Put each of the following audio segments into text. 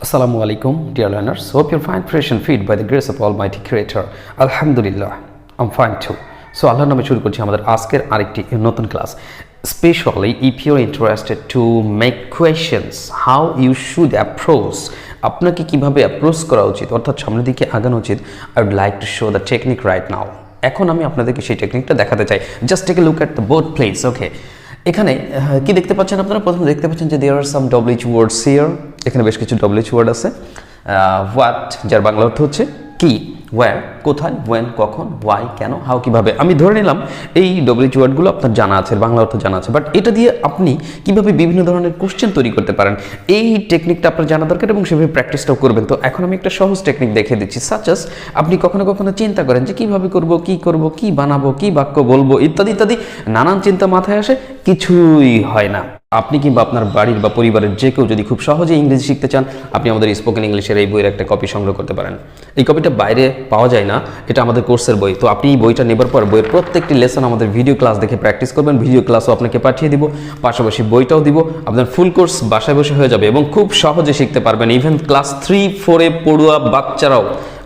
Assalamu alaikum, dear learners. Hope you're fine, fresh and fit by the grace of Almighty Creator. Alhamdulillah, I'm fine too. So আল্লাহর নামে শুরু করছি আমাদের আজকের আরেকটি নতুন class. Especially if you're interested to make questions, how you should approach, আপনাকে কিভাবে অ্যাপ্রোচ করা উচিত অর্থাৎ সামনের দিকে আগানো উচিত, I would like to show the technique right now. এখন আমি আপনাদেরকে সেই টেকনিকটা দেখাতে চাই। Just take a look at the board please. Okay. এখানে কি দেখতে পাচ্ছেন আপনারা? প্রথমে দেখতে পাচ্ছেন যে there are some WH words here. এখানে বেশ কিছু WH ওয়ার্ড আছে। হোয়াট, যার বাংলা অর্থ হচ্ছে কি, ওয়্যার কোথায়, ওয়েন কখন, ওয়াই কেন, হাউ কিভাবে। আমি ধরে নিলাম এই WH ওয়ার্ডগুলো আপনার জানা আছে, বাংলা অর্থ জানা আছে, বাট এটা দিয়ে আপনি কিভাবে বিভিন্ন ধরনের কোশ্চেন তৈরি করতে পারেন এই টেকনিকটা আপনার জানা দরকার এবং সেভাবে প্র্যাকটিসটাও করবেন। তো এখন আমি একটা সহজ টেকনিক দেখিয়ে দিচ্ছি। সাচাস আপনি কখনো কখনো চিন্তা করেন যে কিভাবে করব, কি বানাবো, কি বাক্য বলবো ইত্যাদি ইত্যাদি নানান চিন্তা মাথায় আসে, কিছুই হয় না। আপনি কিংবা আপনার বাড়ির বা পরিবারের যে কেউ যদি খুব সহজে ইংরেজি শিখতে চান, আপনি আমাদের স্পোকেন ইংলিশের এই বইয়ের একটা কপি সংগ্রহ করতে পারেন। এই কপিটা বাইরে পাওয়া যায় না, এটা আমাদের কোর্সের বই। তো আপনি এই বইটা নেবার পর বইয়ের প্রত্যেকটি লেসন আমাদের ভিডিও ক্লাস দেখে প্র্যাকটিস করবেন। ভিডিও ক্লাসও আপনাকে পাঠিয়ে দিব, পাশাপাশি বইটাও দিব। আপনার ফুল কোর্স বাসায় বসে হয়ে যাবে এবং খুব সহজে শিখতে পারবেন। ইভেন ক্লাস 3-4 পড়ুয়া বাচ্চারাও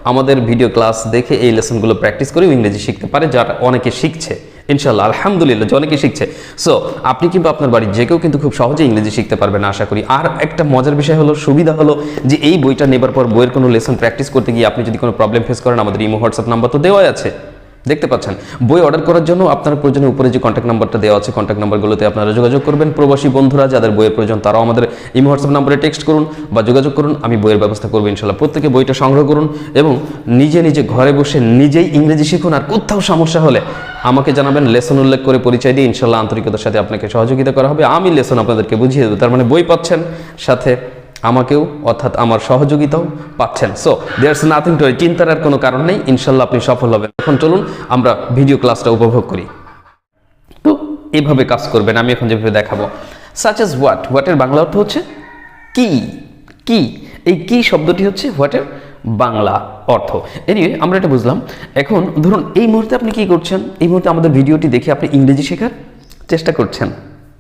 আমাদের ভিডিও ক্লাস দেখে এই লেসনগুলো প্র্যাকটিস করেও ইংরেজি শিখতে পারে, যারা অনেকে শিখছে ইনশাল্লাহ, আলহামদুলিল্লাহ, যে অনেকে শিখছে। সো আপনি কিন্তু আপনার বাড়ির যে কেউ কিন্তু খুব সহজে ইংরেজি শিখতে পারবেন আশা করি। আর একটা মজার বিষয় হলো, সুবিধা হলো যে এই বইটা নেবার পর বইয়ের কোনো লেসন প্র্যাকটিস করতে গিয়ে আপনি যদি কোনো প্রবলেম ফেস করেন, আমাদের ইমো হোয়াটসঅ্যাপ নাম্বার তো দেওয়াই আছে, দেখতে পাচ্ছেন। বই অর্ডার করার জন্য আপনার প্রয়োজনে উপরে যে কন্ট্যাক্ট নাম্বারটা দেওয়া আছে, কন্ট্যাক্ট নাম্বারগুলোতে আপনারা যোগাযোগ করবেন। প্রবাসী বন্ধুরা যাদের বইয়ের প্রয়োজন তারাও আমাদের ইমো হোয়াটসঅ্যাপ নাম্বারে টেক্সট করুন বা যোগাযোগ করুন, আমি বইয়ের ব্যবস্থা করবো ইনশাল্লাহ। প্রত্যেকে বইটা সংগ্রহ করুন এবং নিজে নিজে ঘরে বসে নিজেই ইংরেজি শিখুন। আর কোথাও সমস্যা হলে আমাকে জানাবেন, লেসন উল্লেখ করে পরিচয় দিয়ে ইনশাল্লাহ আন্তরিকতার সাথে আপনাকে সহযোগিতা করা হবে। আমি লেসন আপনাদেরকে বুঝিয়ে দেবো, তার মানে বই পাচ্ছেন, সাথে আমাকেও অর্থাৎ আমার সহযোগিতাও পাচ্ছেন। So there is nothing to worry, চিন্তার আর কোনো কারণ নেই, ইনশাল্লাহ আপনি সফল হবেন। এখন চলুন আমরা ভিডিও ক্লাসটা উপভোগ করি। তো এইভাবে কাজ করবেন, আমি এখন যেভাবে দেখাবো। সাচ এজ হোয়াট, হোয়াটের বাংলা অর্থ হচ্ছে কি, কি এই কি শব্দটি হচ্ছে হোয়াটের বাংলা অর্থ। এনিওয়ে আমরা এটা বুঝলাম। এখন ধরুন এই মুহূর্তে আপনি কি করছেন, এই মুহূর্তে আমাদের ভিডিওটি দেখে আপনি ইংরেজি শেখার চেষ্টা করছেন,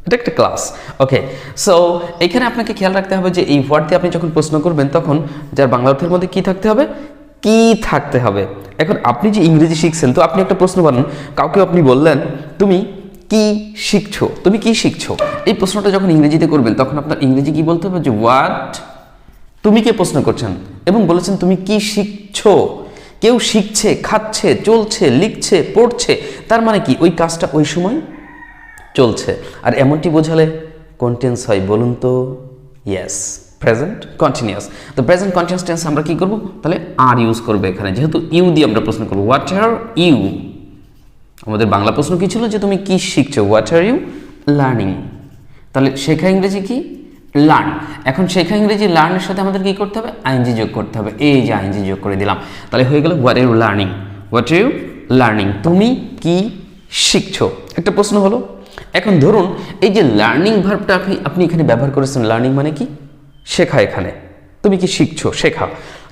এটা একটা ক্লাস। ওকে, সো এখানে আপনাকে খেয়াল রাখতে হবে যে এই ওয়ার্ড দিয়ে আপনি যখন প্রশ্ন করবেন তখন যার বাংলা অর্থের মধ্যে কি থাকতে হবে, কি থাকতে হবে। এখন আপনি যে ইংরেজি শিখছেন, তো আপনি একটা প্রশ্ন বানান, কাউকে আপনি বললেন তুমি কি শিখছো, তুমি কি শিখছো। এই প্রশ্নটা যখন ইংরেজিতে করবেন তখন আপনার ইংরেজি কি বলতে হবে, যে হোয়াট, তুমি কে প্রশ্ন করছেন এবং বলেছেন তুমি কি শিখছো। কেউ শিখছে, খাচ্ছে, চলছে, লিখছে, পড়ছে, তার মানে কি ওই কাজটা ওই সময় চলছে। আর এমনটি বোঝালে কোন টেন্স হয় বলুন তো? Yes, present continuous. তো প্রেজেন্ট কন্টিনিউয়াস টেন্স আমরা কি করব, তাহলে আর ইউজ করবো এখানে, যেহেতু ইউ দিয়ে আমরা প্রশ্ন করবো। হোয়াট আর ইউ, আমাদের বাংলা প্রশ্ন কি ছিল, যে তুমি কি শিখছো, হোয়াট আর ইউ লার্নিং। তাহলে শেখা ইংরেজি কি, লার্ন। এখন শেখা ইংরেজি লার্নের সাথে আমাদের কি করতে হবে, আইএনজি যোগ করতে হবে। এই যে আইএনজি যোগ করে দিলাম, তাহলে হয়ে গেল what are you learning, what are you learning, তুমি কি শিখছো। একটা প্রশ্ন হলো। এখন ধরুন এই যে লার্নিং ভার্বটা আপনি এখানে ব্যবহার করেছেন, লার্নিং মানে কি, শেখা। এখানে তুমি কি শিখছো, শেখা।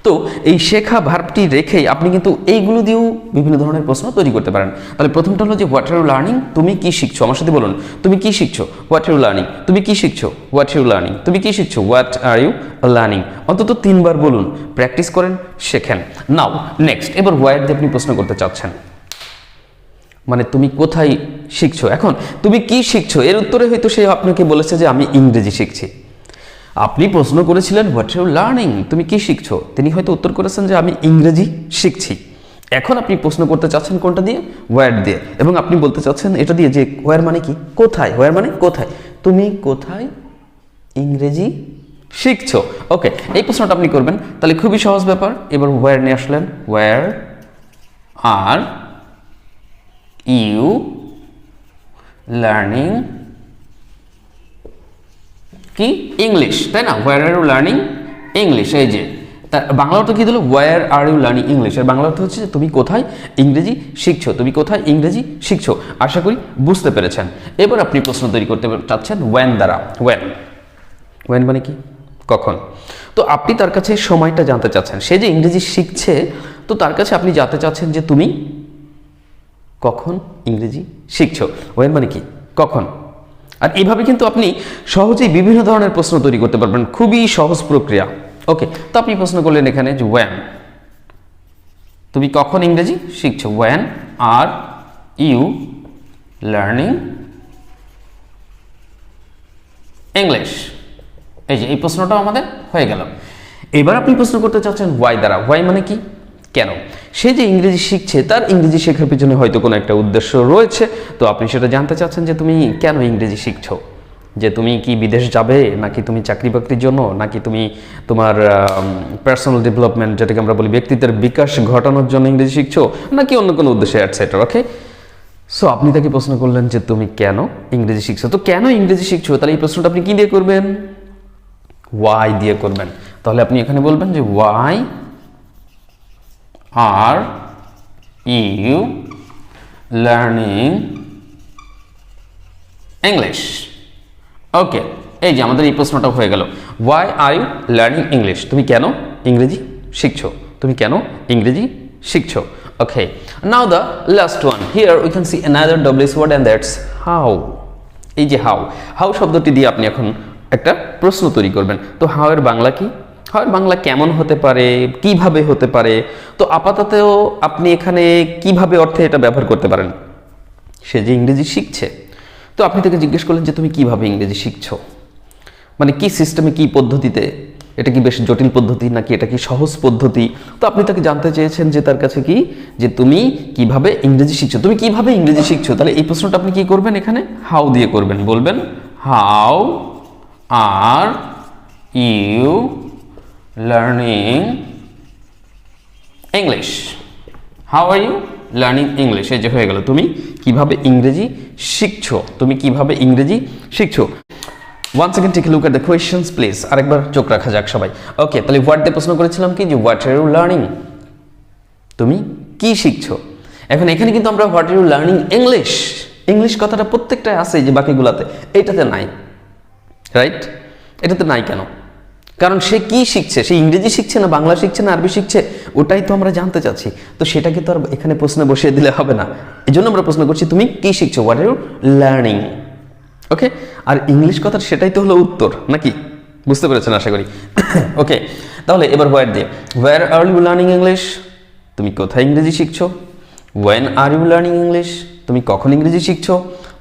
তো এই শেখা ভার্বটি রেখেই আপনি কিন্তু এইগুলো দিয়েও বিভিন্ন ধরনের প্রশ্ন তৈরি করতে পারেন। তাহলে প্রথমটা হলো যে হোয়াট আর ইউ লার্নিং, তুমি কি শিখছো। আমার সাথে বলুন, তুমি কি শিখছো, হোয়াট আর ইউ লার্নিং, তুমি কি শিখছো, হোয়াট আর ইউ লার্নিং, তুমি কি শিখছো, হোয়াট আর ইউ লার্নিং। অন্তত 3 বার বলুন, প্র্যাকটিস করেন, শেখেন। নাও নেক্সট, এবার হোয়াট দিয়ে আপনি প্রশ্ন করতে চাচ্ছেন, মানে তুমি কোথায় শিখছো। এখন তুমি কি শিখছো, এর উত্তরে হয়তো সে আপনাকে বলেছে যে আমি ইংরেজি শিখছি। আপনি প্রশ্ন করেছিলেন হোয়াট আর ইউ লার্নিং, তুমি কি শিখছো, তিনি হয়তো উত্তর করেছেন যে আমি ইংরেজি শিখছি। এখন আপনি প্রশ্ন করতে চাচ্ছেন কোনটা দিয়ে, হোয়াট দিয়ে, এবং আপনি বলতে চাচ্ছেন এটা দিয়ে যে হোয়ার মানে কি, কোথায়, হোয়ার মানে কোথায়, তুমি কোথায় ইংরেজি শিখছো। ওকে, এই প্রশ্নটা আপনি করবেন, তাহলে খুবই সহজ ব্যাপার। এবার হোয়ার নিয়ে আসলেন, হোয়ার আর ইউ লার্নিং কি, ইংলিশ, তাই না। হোয়ার আর ইউ লার্নিং ইংলিশ, এই যে তার বাংলা অর্থ কি দিল, হোয়ার আর ইউ লার্নিং ইংলিশ। এর বাংলা অর্থ হচ্ছে তুমি কোথায় ইংরেজি শিখছো, তুমি কোথায় ইংরেজি শিখছো। আশা করি বুঝতে পেরেছেন। এবার আপনি প্রশ্ন তৈরি করতে চাচ্ছেন ওয়েন দ্বারা। ওয়েন, ওয়েন মানে কি, কখন। তো আপনি তার কাছে সময়টা জানতে চাচ্ছেন, সে যে ইংরেজি শিখছে, তো তার কাছে আপনি জানতে চাচ্ছেন যে তুমি কখন ইংরেজি শিখছো। ওয়েন মানে কি, কখন। আর এইভাবে কিন্তু আপনি সহজেই বিভিন্ন ধরনের প্রশ্ন তৈরি করতে পারবেন, খুবই সহজ প্রক্রিয়া। ওকে, তো আপনি প্রশ্ন করলেন এখানে যে ওয়েন, তুমি কখন ইংরেজি শিখছো? When are you learning English. এই যে এই প্রশ্নটাও আমাদের হয়ে গেল। এবার আপনি প্রশ্ন করতে চাচ্ছেন ওয়াই দ্বারা। ওয়াই মানে কি? কেন? সে যে ইংরেজি শিখছে তার ইংরেজি শেখার পিছনে হয়তো কোনো একটা উদ্দেশ্য রয়েছে, তো আপনি সেটা জানতে চাচ্ছেন যে তুমি কেন ইংরেজি শিখছো। যে তুমি কি বিদেশ যাবে, নাকি তুমি চাকরি বাকরির জন্য, নাকি তুমি তোমার পার্সোনাল ডেভেলপমেন্ট, যেটাকে আমরা বলি ব্যক্তিত্বের বিকাশ ঘটানোর জন্য ইংরেজি শিখছো, নাকি অন্য কোনো উদ্দেশ্যে অ্যাটসেট্রা। ওকে, সো আপনি তাকে প্রশ্ন করলেন যে তুমি কেন ইংরেজি শিখছো। তো কেন ইংরেজি শিখছো, তাহলে এই প্রশ্নটা আপনি কি দিয়ে করবেন? ওয়াই দিয়ে করবেন। তাহলে আপনি এখানে বলবেন যে why are you learning English. Okay, এই যে আমাদের এই প্রশ্নটা হয়ে গেল। Why are you learning English, তুমি কেন ইংরেজি শিখছো, তুমি কেন ইংরেজি শিখছো। Okay, now the last one. Here we can see another WS word and that's how. এই যে হাউ, হাউ শব্দটি দিয়ে আপনি এখন একটা প্রশ্ন তৈরি করবেন। তো হাউ এর বাংলা কি? হাউ এর বাংলা কেমন হতে পারে, কিভাবে হতে পারে। তো আপাততও আপনি এখানে কিভাবে অর্থে এটা ব্যবহার করতে পারেন। সে যে ইংরেজি শিখছে, তো আপনি তাকে জিজ্ঞেস করলেন যে তুমি কিভাবে ইংরেজি শিখছো, মানে কি সিস্টেমে, কি পদ্ধতিতে, এটা কি বেশ জটিল পদ্ধতি নাকি এটা কি সহজ পদ্ধতি। তো আপনি তাকে জানতে চেয়েছেন যে তার কাছে কি, যে তুমি কিভাবে ইংরেজি শিখছো, তুমি কিভাবে ইংরেজি শিখছো। তাহলে এই প্রশ্নটা আপনি কি করবেন, এখানে হাউ দিয়ে করবেন। বলবেন how are you learning English, how are you learning English. এই যে হয়ে গেল, তুমি কিভাবে ইংরেজি শিখছো, তুমি কিভাবে ইংরেজি শিখছো। Once again take a look at the questions please. আরেকবার চোখ রাখা যাক সবাই। ওকে, তাহলে হোয়াট দিয়ে প্রশ্ন করেছিলাম কি, যে হোয়াট আর ইউ লার্নিং, তুমি কি শিখছো। এখন এখানে কিন্তু আমরা what are you learning English, English কথাটা প্রত্যেকটাই আছে যে বাকিগুলাতে, এইটাতে নাই, রাইট? এটাতে নাই কেন? কারণ সে কি শিখছে, সে ইংরেজি শিখছে না বাংলা শিখছে না আরবি শিখছে, ওটাই তো আমরা জানতে চাচ্ছি। তো সেটাকে তো আর এখানে প্রশ্নে বসিয়ে দিলে হবে না, এই জন্য আমরা প্রশ্ন করছি তুমি কি শিখছো, what are you learning. Okay, আর ইংলিশ কথা সেটাই তো হলো উত্তর, নাকি? বুঝতে পেরেছেন আশা করি। ওকে, তাহলে এবার হোয়ার দিয়ে, where are you learning English, তুমি কোথায় ইংরেজি শিখছো। When are you learning English, তুমি কখন ইংরেজি শিখছো।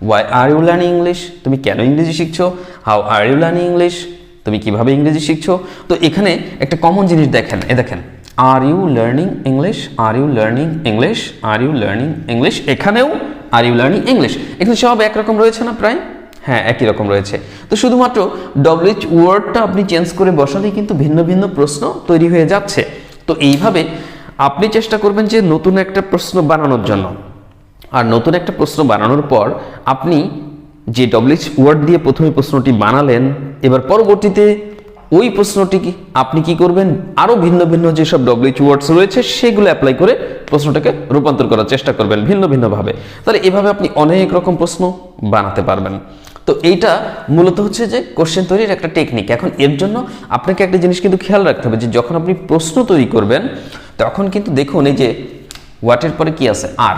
Why are you learning English, তুমি কেন ইংরেজি শিখছো। How are you learning English, তুমি কিভাবে ইংরেজি শিখছো। তো এখানে একটা কমন জিনিস দেখেন, দেখেন are you learning English, are you learning English, are you learning English, এখানেও আর ইউ লার্নিং ইংলিশ। এখানে সব একরকম রয়েছে না প্রায়? হ্যাঁ, একই রকম রয়েছে। তো শুধুমাত্র ডব্লিউএইচ ওয়ার্ডটা আপনি চেঞ্জ করে বসালেই কিন্তু ভিন্ন ভিন্ন প্রশ্ন তৈরি হয়ে যাচ্ছে। তো এইভাবে আপনি চেষ্টা করবেন যে নতুন একটা প্রশ্ন বানানোর জন্য, আর নতুন একটা প্রশ্ন বানানোর পর আপনি যে ডব্লিউএইচ ওয়ার্ড দিয়ে প্রথমে প্রশ্নটি বানালেন, এবার পরবর্তীতে ওই প্রশ্নটি আপনি কি করবেন, আরও ভিন্ন ভিন্ন যেসব ডব্লিউএইচ ওয়ার্ডস রয়েছে সেগুলো অ্যাপ্লাই করে প্রশ্নটাকে রূপান্তর করার চেষ্টা করবেন ভিন্ন ভিন্নভাবে। তাহলে এভাবে আপনি অনেক রকম প্রশ্ন বানাতে পারবেন। তো এইটা মূলত হচ্ছে যে কোশ্চেন তৈরির একটা টেকনিক। এখন এর জন্য আপনাকে একটা জিনিস কিন্তু খেয়াল রাখতে হবে, যে যখন আপনি প্রশ্ন তৈরি করবেন তখন কিন্তু দেখুন এই যে হোয়াটের পরে কি আছে, are,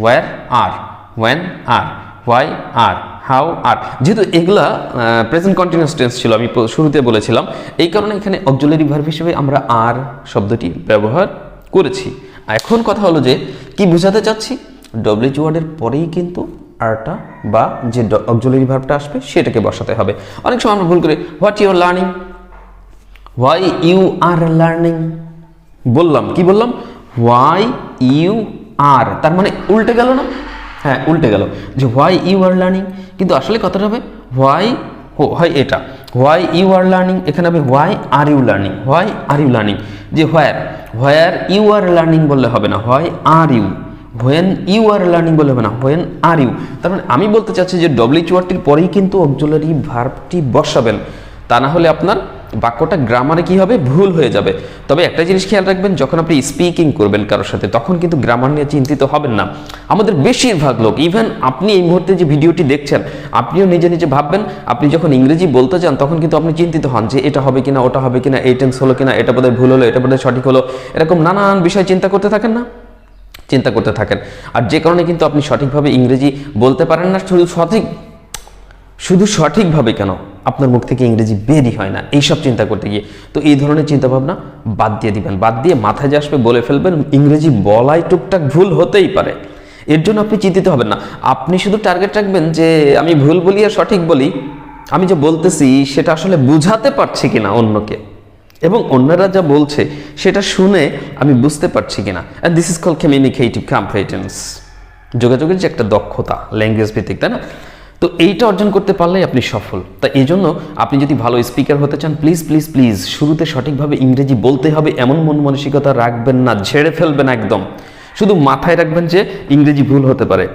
where are, when are, why are, how are. যেহেতু এগুলা প্রেজেন্ট কন্টিনিউয়াস টেন্স ছিল, আমি শুরুতে বলেছিলাম, এই কারণে এখানে অক্সিলারি ভার্ব হিসেবে আমরা আর শব্দটি ব্যবহার করেছি। এখন কথা হলো যে কি বোঝাতে চাচ্ছি, ডব্লিউএইচ ওয়ার্ডের পরেই কিন্তু আরটা বা যে অক্সিলারি ভার্বটা আসবে সেটাকে বসাতে হবে। অনেক সময় আমরা ভুল করি, what you are learning, why you are learning. বললাম কি বললাম, হোয়াই ইউ আর, তার মানে উল্টে গেল না? হ্যাঁ, উল্টে গেল, যে হোয়াই ইউ আর লার্নিং, কিন্তু আসলে কথাটা হবে হোয়াই, হয় এটা হোয়াই ইউ আর লার্নিং, এখানে হবে why are you learning, why are you learning. যে হোয়ার ইউ আর লার্নিং বললে হবে না, why are you, when you are learning বলে হবে না, হোয়েন আর ইউ। তার মানে আমি বলতে চাচ্ছি যে ডব্লিউএইচ ওয়ার্ডটির পরেই কিন্তু অক্সিলারি ভার্বটি বসাবেন, তা না হলে আপনার বাক্যটা গ্রামারে কি হবে, ভুল হয়ে যাবে। তবে একটা জিনিস খেয়াল রাখবেন, যখন আপনি স্পিকিং করবেন কারোর সাথে তখন কিন্তু গ্রামার নিয়ে চিন্তিত হবেন না। আমাদের বেশিরভাগ লোক, ইভেন আপনি এই মুহূর্তে যে ভিডিওটি দেখছেন আপনিও নিজে নিজে ভাববেন, আপনি যখন ইংরেজি বলতে যান তখন কিন্তু আপনি চিন্তিত হন যে এটা হবে কিনা, ওটা হবে কিনা, এই টেন্স হলো কিনা, এটা বোধহয় ভুল হলো, এটা বোধহয় সঠিক হলো, এরকম নানান বিষয় চিন্তা করতে থাকেন না, চিন্তা করতে থাকেন। আর যে কারণে কিন্তু আপনি সঠিকভাবে ইংরেজি বলতে পারেন না। শুধু সঠিকভাবে কেন, আপনার মুখ থেকে ইংরেজি বেরই হয় না এইসব চিন্তা করতে গিয়ে। তো এই ধরনের চিন্তাভাবনা বাদ দিয়ে দিবেন, বাদ দিয়ে মাথায় যে আসবে বলে ফেলবেন। ইংরেজি বলাই টুকটাক ভুল হতেই পারে, এর জন্য আপনি চিন্তিত হবেন না। আপনি শুধু টার্গেট রাখবেন যে আমি ভুল বলি আর সঠিক বলি, আমি যে বলতেছি সেটা আসলে বুঝাতে পারছি কিনা অন্যকে, এবং অন্যরা যা বলছে সেটা শুনে আমি বুঝতে পারছি কিনা। And this is call communicative competence, যোগাযোগের যে একটা দক্ষতা, ল্যাঙ্গুয়েজ ভিত্তিক, তাই না? তো এইটা অর্জন করতে পারলেই আপনি সফল। তাই এই জন্য আপনি যদি ভালো স্পিকার হতে চান, প্লিজ প্লিজ প্লিজ শুরুতে সঠিকভাবে ইংরেজি বলতে হবে এমন মন মানসিকতা রাখবেন না, ঝেড়ে ফেলবেন একদম। শুধু মাথায় রাখবেন যে ইংরেজি ভুল হতে পারে,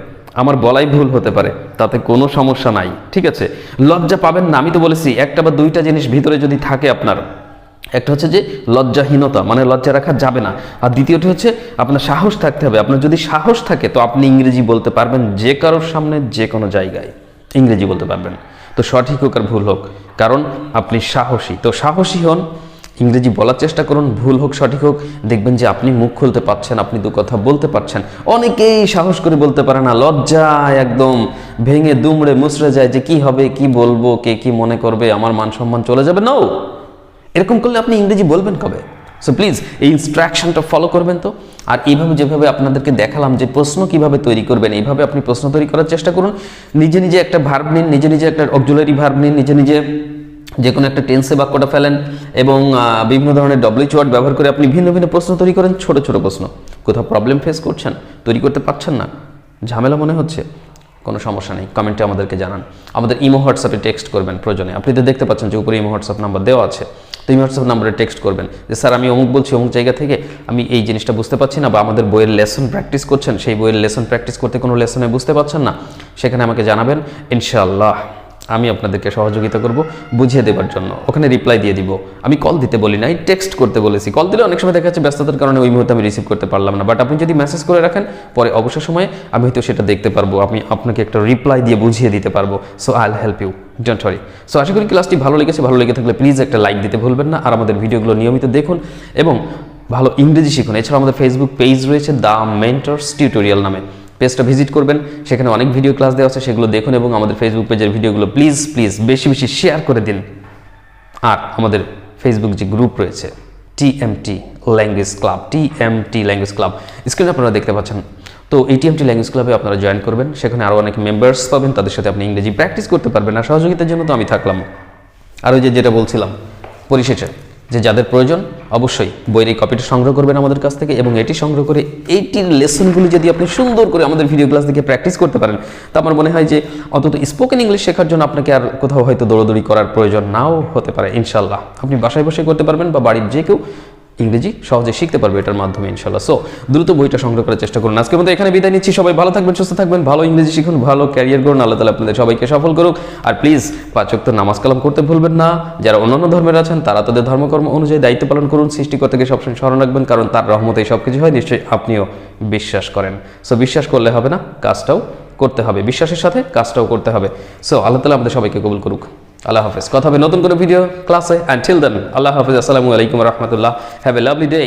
আমার বলাই ভুল হতে পারে, তাতে কোনো সমস্যা নাই, ঠিক আছে? লজ্জা পাবেন না। আমি তো বলেছি একটা বা দুইটা জিনিস ভিতরে যদি থাকে আপনার, একটা হচ্ছে যে লজ্জাহীনতা, মানে লজ্জা রাখা যাবে না, আর দ্বিতীয়টি হচ্ছে আপনার সাহস থাকতে হবে। আপনার যদি সাহস থাকে তো আপনি ইংরেজি বলতে পারবেন যে কারোর সামনে, যে কোনো জায়গায় ইংরেজি বলতে পারবেন। তো সঠিক হোক আর ভুল হোক, কারণ আপনি সাহসী। তো সাহসী হন, ইংরেজি বলার চেষ্টা করুন, ভুল হোক সঠিক হোক, দেখবেন যে আপনি মুখ খুলতে পারছেন, আপনি দু কথা বলতে পারছেন। অনেকেই সাহস করে বলতে পারে না, লজ্জায় একদম ভেঙে দুমড়ে মুচড়ে যায় যে কি হবে, কি বলবো, কে কি মনে করবে, আমার মান সম্মান চলে যাবে। নো, এরকম করলে আপনি ইংরেজি বলবেন কবে? সো প্লিজ এই ইনস্ট্রাকশনটা ফলো করবেন। তো আর এইভাবে যেভাবে আপনাদেরকে দেখালাম যে প্রশ্ন কিভাবে তৈরি করবেন, এইভাবে আপনি প্রশ্ন তৈরি করার চেষ্টা করুন। নিজে নিজে একটা ভার্ব নিন, নিজে নিজে একটা অক্সিলারি ভার্ব নিন, নিজে নিজে যে কোনো একটা টেন্সে বাক্যটা ফেলেন, এবং বিভিন্ন ধরনের ডব্লিউএইচ ওয়ার্ড ব্যবহার করে আপনি ভিন্ন ভিন্ন প্রশ্ন তৈরি করেন। ছোট ছোট প্রশ্ন, কোথাও প্রবলেম ফেস করছেন, তৈরি করতে পারছেন না, ঝামেলা মনে হচ্ছে, কোনো সমস্যা নেই, কমেন্টে আমাদেরকে জানান। আমাদের ইমো হোয়াটসঅ্যাপে টেক্সট করবেন প্রয়োজনে। আপনি তো দেখতে পাচ্ছেন যে উপরে ইমো হোয়াটসঅ্যাপ নাম্বার দেওয়া আছে, তো ইমো হোয়াটসঅ্যাপ নাম্বারে টেক্সট করবেন যে স্যার আমি অমুক বলছি, অমুক জায়গা থেকে আমি এই জিনিসটা বুঝতে পারছি না, বা আমাদের বইয়ের লেসন প্র্যাকটিস করছেন, সেই বইয়ের লেসন প্র্যাকটিস করতে কোনো লেসনে বুঝতে পারছেন না, সেখানে আমাকে জানাবেন। ইনশাআল্লাহ আমি আপনাদেরকে সহযোগিতা করব বুঝিয়ে দেওয়ার জন্য। ওখানে রিপ্লাই দিয়ে দিব। আমি কল দিতে বলি নাই, টেক্সট করতে বলেছি। কল দিলে অনেক সময় দেখা যাচ্ছে ব্যস্ততার কারণে ওই মুহূর্তে আমি রিসিভ করতে পারলাম না, বাট আপনি যদি মেসেজ করে রাখেন, পরে অবসর সময়ে আমি হয়তো সেটা দেখতে পারবো, আমি আপনাকে একটা রিপ্লাই দিয়ে বুঝিয়ে দিতে পারবো। So I will help you, don't worry. So আশা করি ক্লাসটি ভালো লেগেছে। ভালো লেগে থাকলে প্লিজ একটা লাইক দিতে ভুলবেন না, আর আমাদের ভিডিওগুলো নিয়মিত দেখুন এবং ভালো ইংরেজি শিখুন। এছাড়া আমাদের ফেসবুক পেজ রয়েছে দ্য মেন্টরস টিউটোরিয়াল নামে, পেজটা ভিজিট করবেন, সেখানে অনেক ভিডিও ক্লাস দেওয়া আছে, সেগুলো দেখুন, এবং আমাদের ফেসবুক পেজের ভিডিওগুলো প্লিজ প্লিজ বেশি বেশি শেয়ার করে দিন। আর আমাদের ফেসবুক যে গ্রুপ রয়েছে TMT language club, TMT language club, স্ক্রিনে আপনারা দেখতে পাচ্ছেন। তো এই টিএমটি ল্যাঙ্গুয়েজ ক্লাবে আপনারা জয়েন করবেন, সেখানে আরও অনেক মেম্বার্স পাবেন, তাদের সাথে আপনি ইংরেজি প্র্যাকটিস করতে পারবেন। আর সহযোগিতার জন্য তো আমি থাকলাম। আর ওই যেটা বলছিলাম পরিশেষে, যে যাদের প্রয়োজন অবশ্যই বইয়ের এই কপিটা সংগ্রহ করবেন আমাদের কাছ থেকে, এবং এটি সংগ্রহ করে এইটির লেসনগুলি যদি আপনি সুন্দর করে আমাদের ভিডিও ক্লাস দেখে প্র্যাকটিস করতে পারেন, তা আমার মনে হয় যে অন্তত স্পোকেন ইংলিশ শেখার জন্য আপনাকে আর কোথাও হয়তো দৌড়দৌড়ি করার প্রয়োজন নাও হতে পারে। ইনশাল্লাহ আপনি বাসায় বসে করতে পারবেন, বা বাড়ির যে কেউ ইংরেজি সহজে শিখতে পারবে এটার মাধ্যমে ইনশাল্লাহ। সো দ্রুত বইটা সংগ্রহ করার চেষ্টা করুন। আজকের মতো এখানে বিদায় নিচ্ছি। সবাই ভালো থাকবেন, সুস্থ থাকবেন, ভালো ইংরেজি শিখুন, ভালো ক্যারিয়ার করুন। আল্লাহ তাআলা আপনাদের সবাইকে সফল করুক। আর প্লিজ 5 ওয়াক্ত নামাজ কালাম করতে ভুলবেন না। যারা অন্যান্য ধর্মের আছেন তারা তাদের ধর্মকর্ম অনুযায়ী দায়িত্ব পালন করুন। সৃষ্টিকর্তাকে সবসময় স্মরণ রাখবেন, কারণ তার রহমতেই সব কিছু হয়। নিশ্চয়ই আপনিও বিশ্বাস করেন। সো বিশ্বাস করলে হবে না, কাজটাও করতে হবে, বিশ্বাসের সাথে কাজটাও করতে হবে। সো আল্লাহ তাআলা আমাদের সবাইকে কবুল করুক। আল্লাহ হাফেজ। কথা হবে নতুন করে ভিডিও ক্লাসে। আনটিল দেন, আল্লাহ হাফেজ। আসসালামু আলাইকুম ওয়া রাহমাতুল্লাহ। Have a lovely day.